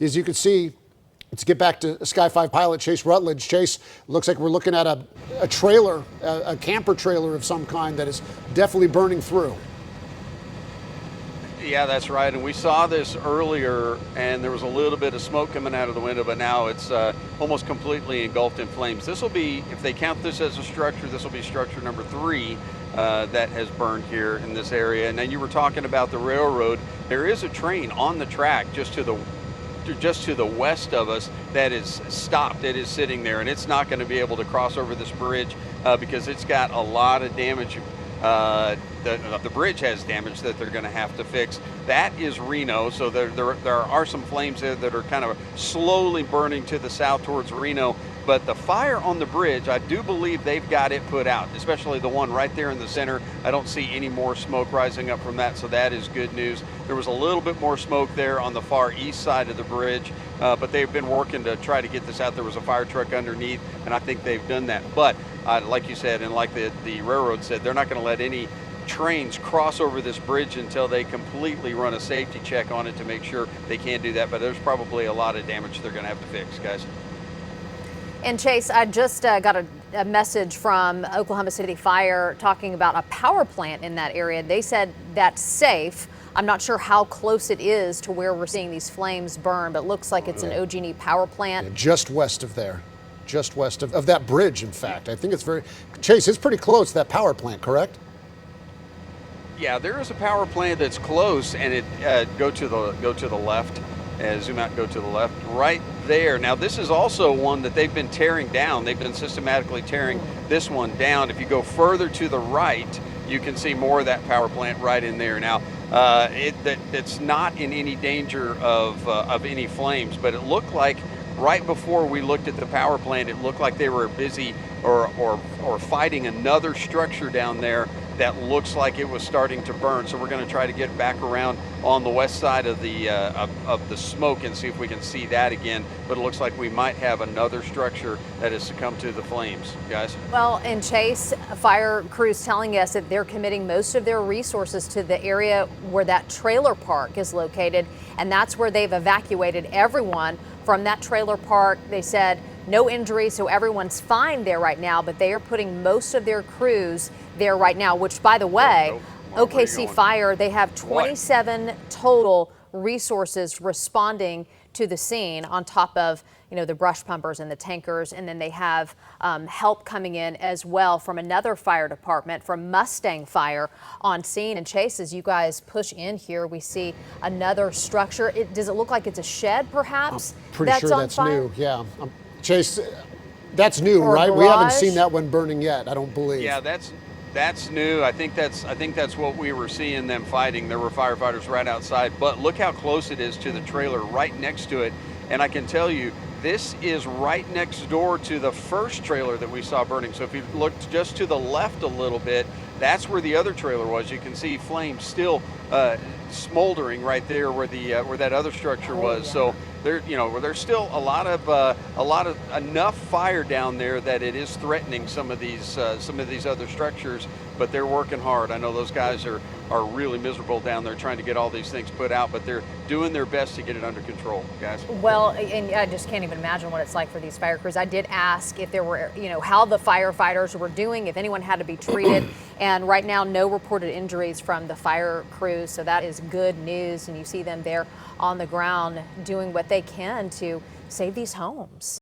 as you can see, let's get back to Sky 5 pilot Chase Rutledge. Chase, looks like we're looking at a trailer, a camper trailer of some kind that is definitely burning through. Yeah, that's right. And we saw this earlier, and there was a little bit of smoke coming out of the window, but now it's almost completely engulfed in flames. This will be, if they count this as a structure, this will be structure number 3 that has burned here in this area. And then you were talking about the railroad. There is a train on the track just to the west of us that is stopped. It is sitting there, and it's not going to be able to cross over this bridge because it's got a lot of damage. The bridge has damage that they're going to have to fix. That is Reno, so there are some flames there that are kind of slowly burning to the south towards Reno. But the fire on the bridge, I do believe they've got it put out, especially the one right there in the center. I don't see any more smoke rising up from that, so that is good news. There was a little bit more smoke there on the far east side of the bridge, but they've been working to try to get this out. There was a fire truck underneath, and I think they've done that. But like you said, and like the railroad said, they're not going to let any trains cross over this bridge until they completely run a safety check on it to make sure they can do that. But there's probably a lot of damage they're going to have to fix, guys. And Chase, I just got a message from Oklahoma City Fire talking about a power plant in that area. They said that's safe. I'm not sure how close it is to where we're seeing these flames burn, but it looks like it's an OG&E power plant. Yeah, just west of there. Just west of that bridge, in fact. I think it's Chase, it's pretty close to that power plant, correct? Yeah, there is a power plant that's close, and it go to the left. Zoom out, go to the left, right there. Now this is also one that they've been tearing down. They've been systematically tearing this one down. If you go further to the right, you can see more of that power plant right in there. Now it's not in any danger of any flames, but it looked like right before we looked at the power plant, it looked like they were busy or fighting another structure down there that looks like it was starting to burn. So we're going to try to get back around on the west side of the smoke and see if we can see that again. But it looks like we might have another structure that has succumbed to the flames, guys. Well, and Chase, fire crews telling us that they're committing most of their resources to the area where that trailer park is located, and that's where they've evacuated everyone from that trailer park. They said no injuries, so everyone's fine there right now, but they are putting most of their crews there right now, which, by the way, OKC Fire, they have 27 total resources responding to the scene on top of, the brush pumpers and the tankers. And then they have help coming in as well from another fire department, from Mustang Fire, on scene. And Chase, as you guys push in here, we see another structure. Does it look like it's a shed, perhaps? I'm pretty sure that's new. Yeah. Chase, that's new, right? We haven't seen that one burning yet, I don't believe. Yeah, that's new. I think that's what we were seeing them fighting. There were firefighters right outside, but look how close it is to the trailer right next to it. And I can tell you, this is right next door to the first trailer that we saw burning. So if you looked just to the left a little bit, that's where the other trailer was. You can see flames still smoldering right there where that other structure was. Yeah. So there's still a lot of enough fire down there that it is threatening some of these other structures. But they're working hard. I know those guys are really miserable down there trying to get all these things put out, but they're doing their best to get it under control, guys. Well, and I just can't even imagine what it's like for these fire crews. I did ask if there were, how the firefighters were doing, if anyone had to be treated, and right now no reported injuries from the fire crews, so that is good news, and you see them there on the ground doing what they can to save these homes.